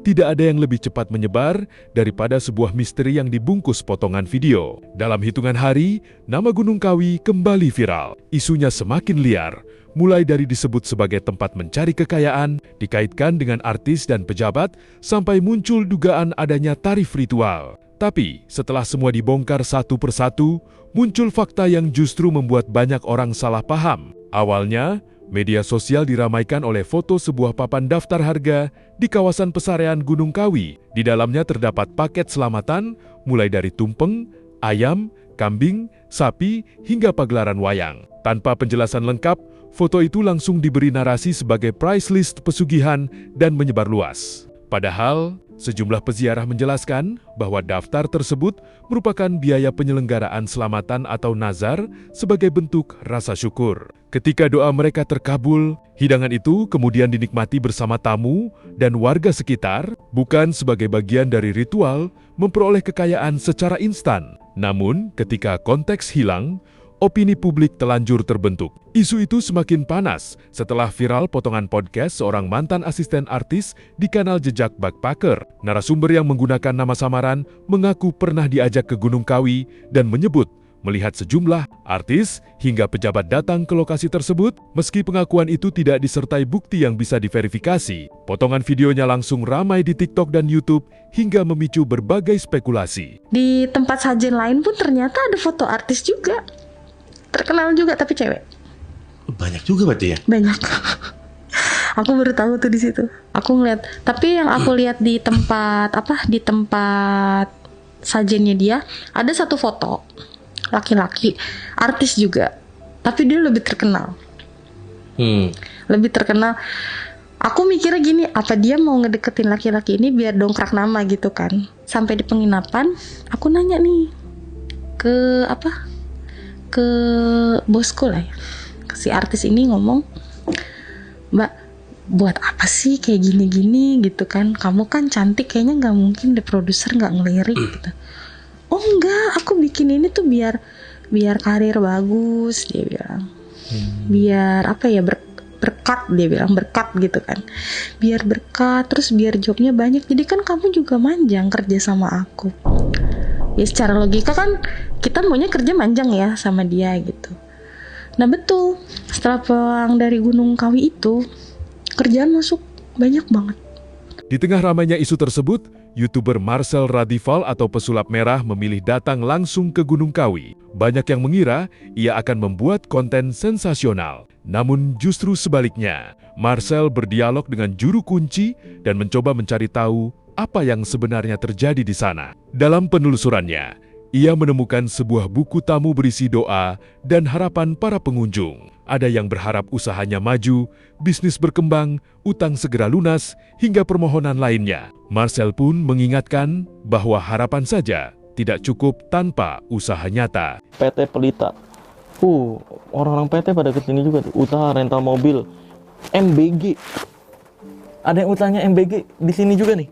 tidak ada yang lebih cepat menyebar daripada sebuah misteri yang dibungkus potongan video. Dalam hitungan hari, nama Gunung Kawi kembali viral. Isunya semakin liar, mulai dari disebut sebagai tempat mencari kekayaan, dikaitkan dengan artis dan pejabat, sampai muncul dugaan adanya tarif ritual. Tapi, setelah semua dibongkar satu persatu, muncul fakta yang justru membuat banyak orang salah paham. Awalnya, media sosial diramaikan oleh foto sebuah papan daftar harga di kawasan Pesarean Gunung Kawi. Di dalamnya terdapat paket selamatan, mulai dari tumpeng, ayam, kambing, sapi, hingga pagelaran wayang. Tanpa penjelasan lengkap, foto itu langsung diberi narasi sebagai price list pesugihan dan menyebar luas. Padahal, sejumlah peziarah menjelaskan bahwa daftar tersebut merupakan biaya penyelenggaraan selamatan atau nazar sebagai bentuk rasa syukur. Ketika doa mereka terkabul, hidangan itu kemudian dinikmati bersama tamu dan warga sekitar, bukan sebagai bagian dari ritual memperoleh kekayaan secara instan. Namun, ketika konteks hilang, opini publik telanjur terbentuk. Isu itu semakin panas setelah viral potongan podcast seorang mantan asisten artis di kanal Jejak Backpacker. Narasumber yang menggunakan nama samaran mengaku pernah diajak ke Gunung Kawi dan menyebut melihat sejumlah artis hingga pejabat datang ke lokasi tersebut, meski pengakuan itu tidak disertai bukti yang bisa diverifikasi. Potongan videonya langsung ramai di TikTok dan YouTube hingga memicu berbagai spekulasi. Di tempat sajian lain pun ternyata ada foto artis juga. Terkenal juga tapi cewek. Banyak juga berarti ya? Banyak. Aku baru tahu tuh di situ. Aku ngeliat. Tapi yang aku lihat di tempat sajiannya dia ada satu foto laki-laki artis juga. Tapi dia lebih terkenal. Lebih terkenal. Aku mikirnya gini, apa dia mau ngedeketin laki-laki ini biar dongkrak nama gitu kan? Sampai di penginapan, aku nanya nih ke bosku lah ya, ke si artis ini ngomong, Mbak, buat apa sih kayak gini-gini gitu kan, kamu kan cantik, kayaknya nggak mungkin deh produser nggak ngelirik gitu. Oh enggak, aku bikin ini tuh biar karir bagus, dia bilang, biar apa ya, berkat, dia bilang berkat gitu kan, biar berkat, terus biar jobnya banyak, jadi kan kamu juga manjang kerja sama aku. Ya secara logika kan kita maunya kerja manjang ya sama dia gitu. Nah betul, setelah pulang dari Gunung Kawi itu, kerjaan masuk banyak banget. Di tengah ramainya isu tersebut, YouTuber Marcel Radival atau pesulap merah memilih datang langsung ke Gunung Kawi. Banyak yang mengira ia akan membuat konten sensasional. Namun justru sebaliknya, Marcel berdialog dengan juru kunci dan mencoba mencari tahu apa yang sebenarnya terjadi di sana. Dalam penelusurannya, ia menemukan sebuah buku tamu berisi doa dan harapan para pengunjung. Ada yang berharap usahanya maju, bisnis berkembang, utang segera lunas, hingga permohonan lainnya. Marcel pun mengingatkan bahwa harapan saja tidak cukup tanpa usaha nyata. PT Pelita. Orang-orang PT pada kesini juga tuh. Usaha rental mobil. MBG. Ada yang usahanya MBG di sini juga nih.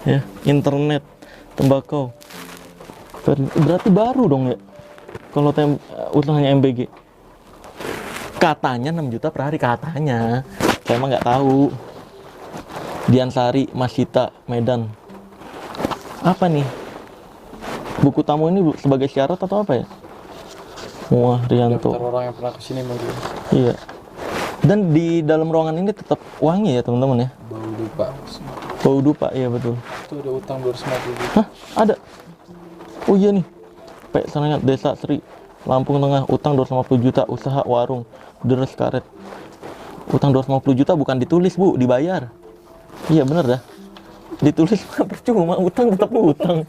Ya, internet, tembakau. Berarti baru dong ya kalau usahanya MBG. Katanya 6 juta per hari, katanya. Saya emang nggak tahu. Diansari, Masita, Medan. Apa nih? Buku tamu ini sebagai syarat atau apa ya? Wah, Rianto. Orang yang pernah kesini mungkin. Iya. Dan di dalam ruangan ini tetap wangi ya teman-teman ya. Bau dupa. Bau dupa, iya betul. Itu ada utang 250 juta. Hah? Ada? Oh iya nih. Serangan Desa Sri, Lampung Tengah, utang 250 juta, usaha warung, deres karet. Utang 250 juta bukan ditulis, Bu, dibayar. Iya bener dah. Ditulis percuma, utang tetap utang.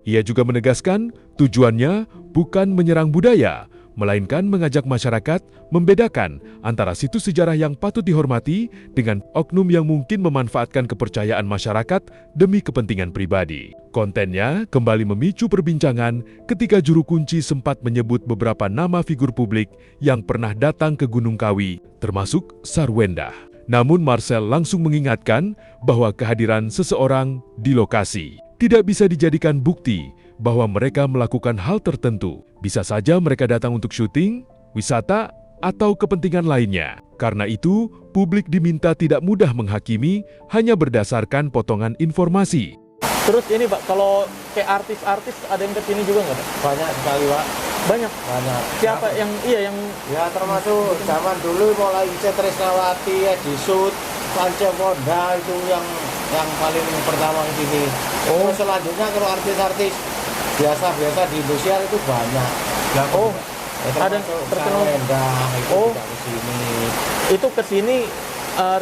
Ia juga menegaskan tujuannya bukan menyerang budaya, melainkan mengajak masyarakat membedakan antara situs sejarah yang patut dihormati dengan oknum yang mungkin memanfaatkan kepercayaan masyarakat demi kepentingan pribadi. Kontennya kembali memicu perbincangan ketika juru kunci sempat menyebut beberapa nama figur publik yang pernah datang ke Gunung Kawi, termasuk Sarwenda. Namun Marcel langsung mengingatkan bahwa kehadiran seseorang di lokasi tidak bisa dijadikan bukti bahwa mereka melakukan hal tertentu. Bisa saja mereka datang untuk syuting, wisata, atau kepentingan lainnya. Karena itu, publik diminta tidak mudah menghakimi hanya berdasarkan potongan informasi. Terus ini Pak, kalau kayak artis-artis ada yang kesini juga nggak Pak? Banyak sekali, Pak. Banyak. Banyak. Siapa yang yang Ya termasuk zaman dulu mulai Ica Trisnawati, Edisut, Panca Ponda itu yang paling pertama di sini. Terus selanjutnya kalau artis-artis biasa-biasa di Indonesia itu banyak. Oh, Ya, ada terkenal. itu Oh. juga kesini. itu kesini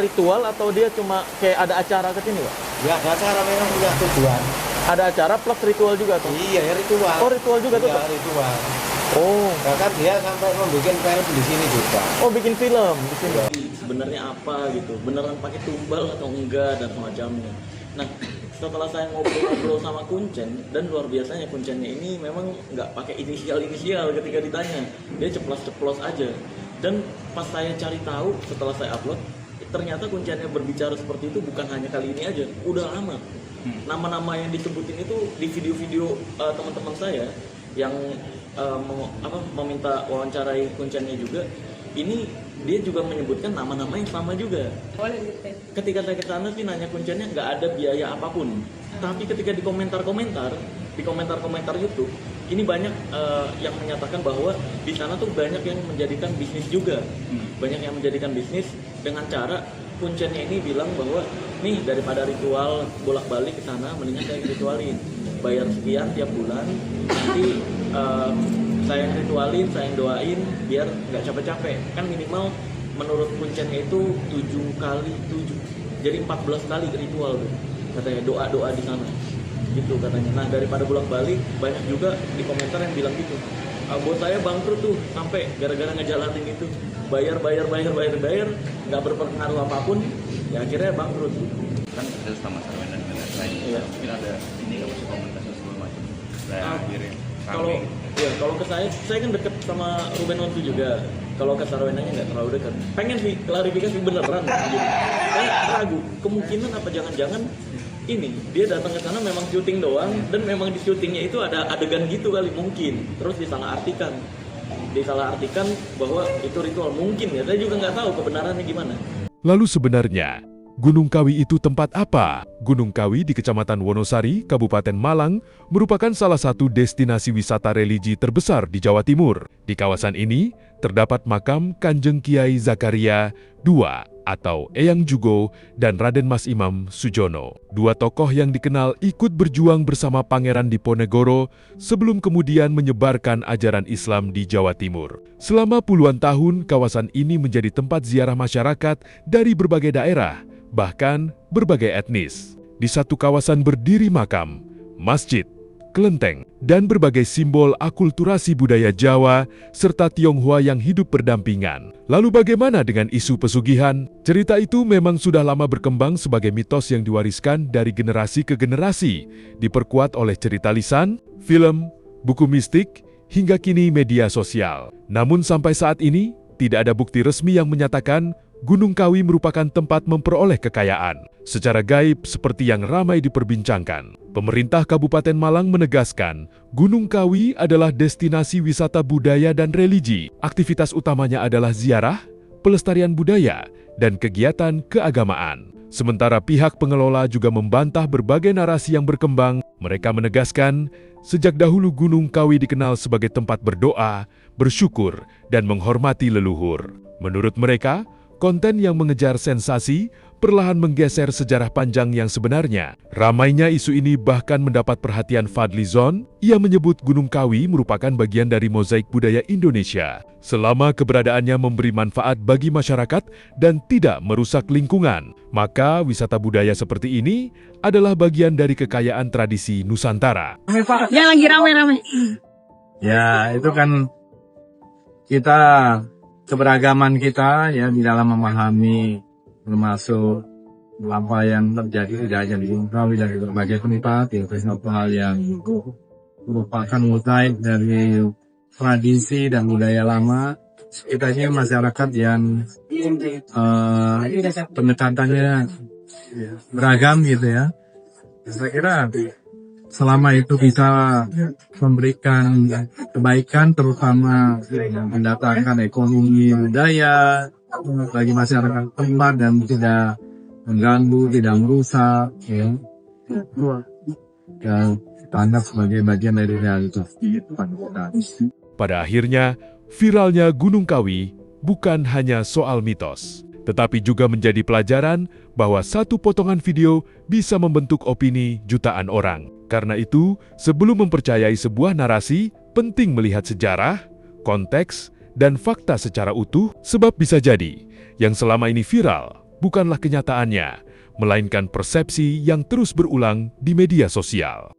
ritual atau dia cuma kayak ada acara kesini Pak? Ya ada acara memang punya tujuan. Ada acara plus ritual juga tuh? Iya ya ritual. Oh, ritual juga tuh Iya, Pak? ritual. Oh. Bahkan dia sampai membuat film di sini juga. Oh, bikin film di sini. Sebenarnya apa gitu, beneran pakai tumbal atau enggak dan semacamnya. Nah, setelah saya ngobrol-ngobrol sama Kuncen, dan luar biasanya Kuncennya ini memang nggak pakai inisial ketika ditanya, dia ceplos-ceplos aja. Dan pas saya cari tahu setelah saya upload, ternyata Kuncennya berbicara seperti itu bukan hanya kali ini aja, udah lama. Nama-nama yang disebutin itu di video-video teman-teman saya yang meminta wawancarai Kuncennya juga. Ini dia juga menyebutkan nama-nama yang sama juga. Ketika saya ke sana sih nanya Kuncennya nggak ada biaya apapun. Tapi ketika di komentar-komentar YouTube, ini banyak yang menyatakan bahwa di sana tuh banyak yang menjadikan bisnis juga. Banyak yang menjadikan bisnis dengan cara Kuncennya ini bilang bahwa nih daripada ritual bolak-balik ke sana, mendingan saya ritualin. Bayar sekian tiap bulan, nanti saya yang ritualin, saya yang doain biar nggak capek-capek. Kan minimal menurut Kuncennya itu 7 kali 7. Jadi 14 kali ritual tuh. Katanya doa-doa di sana. Gitu katanya. Nah, daripada bolak-balik banyak juga di komentar yang bilang gitu. Bos saya bangkrut tuh sampai gara-gara ngejalanin itu. Bayar, nggak berpengaruh apapun, ya akhirnya bangkrut. Kan ada sama Sarwen dan lain-lain. Iya. Mungkin ada ini nggak masuk komunitas dan segala macam. Saya akhirnya Kalau ke saya kan deket sama Ruben Ontu juga. Kalau ke Sarwenanya nggak terlalu dekat. Pengen sih klarifikasi beneran. Gitu. Saya ragu. Kemungkinan apa jangan-jangan ini dia datang ke sana memang syuting doang dan memang di syutingnya itu ada adegan gitu kali mungkin. Terus disalahartikan bahwa itu ritual mungkin ya. Saya juga nggak tahu kebenarannya gimana. Lalu sebenarnya, Gunung Kawi itu tempat apa? Gunung Kawi di Kecamatan Wonosari, Kabupaten Malang, merupakan salah satu destinasi wisata religi terbesar di Jawa Timur. Di kawasan ini, terdapat makam Kanjeng Kiai Zakaria II atau Eyang Jugo dan Raden Mas Imam Sujono. Dua tokoh yang dikenal ikut berjuang bersama Pangeran Diponegoro sebelum kemudian menyebarkan ajaran Islam di Jawa Timur. Selama puluhan tahun, kawasan ini menjadi tempat ziarah masyarakat dari berbagai daerah, bahkan berbagai etnis. Di satu kawasan berdiri makam, masjid, kelenteng, dan berbagai simbol akulturasi budaya Jawa serta Tionghoa yang hidup berdampingan. Lalu bagaimana dengan isu pesugihan? Cerita itu memang sudah lama berkembang sebagai mitos yang diwariskan dari generasi ke generasi, diperkuat oleh cerita lisan, film, buku mistik, hingga kini media sosial. Namun sampai saat ini, tidak ada bukti resmi yang menyatakan Gunung Kawi merupakan tempat memperoleh kekayaan secara gaib seperti yang ramai diperbincangkan. Pemerintah Kabupaten Malang menegaskan, Gunung Kawi adalah destinasi wisata budaya dan religi. Aktivitas utamanya adalah ziarah, pelestarian budaya, dan kegiatan keagamaan. Sementara pihak pengelola juga membantah berbagai narasi yang berkembang. Mereka menegaskan, sejak dahulu Gunung Kawi dikenal sebagai tempat berdoa, bersyukur, dan menghormati leluhur. Menurut mereka, konten yang mengejar sensasi perlahan menggeser sejarah panjang yang sebenarnya. Ramainya isu ini bahkan mendapat perhatian Fadli Zon. Ia menyebut Gunung Kawi merupakan bagian dari mozaik budaya Indonesia, selama keberadaannya memberi manfaat bagi masyarakat dan tidak merusak lingkungan. Maka wisata budaya seperti ini adalah bagian dari kekayaan tradisi Nusantara. Ya lagi rame-rame. Ya itu kan kita keberagaman kita ya di dalam memahami termasuk apa yang terjadi tidak hanya di Gunung Kawi dan di berbagai tempat ya sesuatu hal yang merupakan mozaik dari tradisi dan budaya lama. Kita ini masyarakat yang pendekatannya beragam gitu ya. Saya kira selama itu bisa memberikan kebaikan, terutama mendatangkan ekonomi budaya bagi masyarakat tempat dan tidak mengganggu, tidak merusak, ya. Dan anggap sebagai bagian dari realitas. Pada akhirnya, viralnya Gunung Kawi bukan hanya soal mitos, tetapi juga menjadi pelajaran bahwa satu potongan video bisa membentuk opini jutaan orang. Karena itu, sebelum mempercayai sebuah narasi, penting melihat sejarah, konteks, dan fakta secara utuh, sebab bisa jadi yang selama ini viral bukanlah kenyataannya, melainkan persepsi yang terus berulang di media sosial.